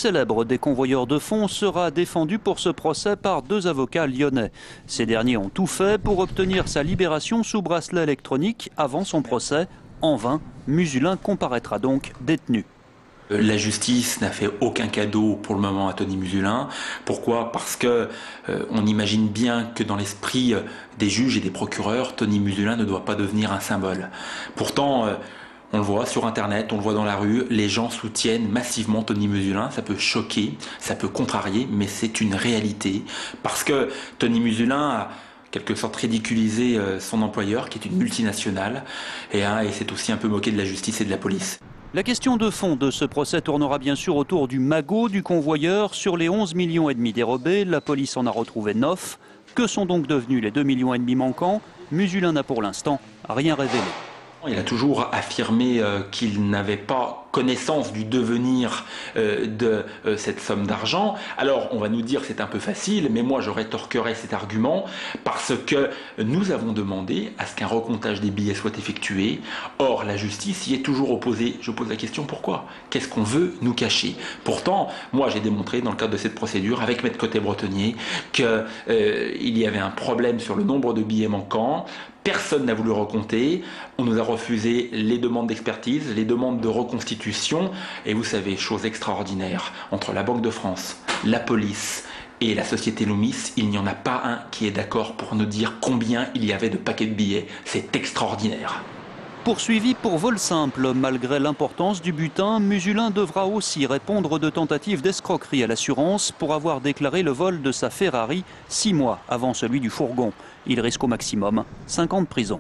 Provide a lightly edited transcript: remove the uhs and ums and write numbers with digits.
célèbre des convoyeurs de fonds sera défendu pour ce procès par 2 avocats lyonnais. Ces derniers ont tout fait pour obtenir sa libération sous bracelet électronique avant son procès. En vain, Musulin comparaîtra donc détenu. La justice n'a fait aucun cadeau pour le moment à Tony Musulin. Pourquoi ? Parce que on imagine bien que dans l'esprit des juges et des procureurs, Tony Musulin ne doit pas devenir un symbole. Pourtant, on le voit sur Internet, on le voit dans la rue, les gens soutiennent massivement Tony Musulin. Ça peut choquer, ça peut contrarier, mais c'est une réalité. Parce que Tony Musulin a quelque sorte ridiculisé son employeur, qui est une multinationale, et c'est aussi un peu moqué de la justice et de la police. La question de fond de ce procès tournera bien sûr autour du magot du convoyeur. Sur les 11,5 millions dérobés, la police en a retrouvé 9. Que sont donc devenus les 2,5 millions manquants? Musulin n'a pour l'instant rien révélé. Il a toujours affirmé qu'il n'avait pas connaissance du devenir de cette somme d'argent. Alors, on va nous dire que c'est un peu facile, mais moi je rétorquerai cet argument parce que nous avons demandé à ce qu'un recomptage des billets soit effectué. Or, la justice y est toujours opposée. Je pose la question, pourquoi? Qu'est-ce qu'on veut nous cacher? Pourtant, moi j'ai démontré dans le cadre de cette procédure avec Maître Côté-Bretonnier qu'il y avait un problème sur le nombre de billets manquants. Personne n'a voulu recompter, on nous a refusé les demandes d'expertise, les demandes de reconstitution, et vous savez, chose extraordinaire, entre la Banque de France, la police et la société Loomis, il n'y en a pas un qui est d'accord pour nous dire combien il y avait de paquets de billets. C'est extraordinaire. Poursuivi pour vol simple, malgré l'importance du butin, Musulin devra aussi répondre de tentatives d'escroquerie à l'assurance pour avoir déclaré le vol de sa Ferrari 6 mois avant celui du fourgon. Il risque au maximum 5 ans de prison.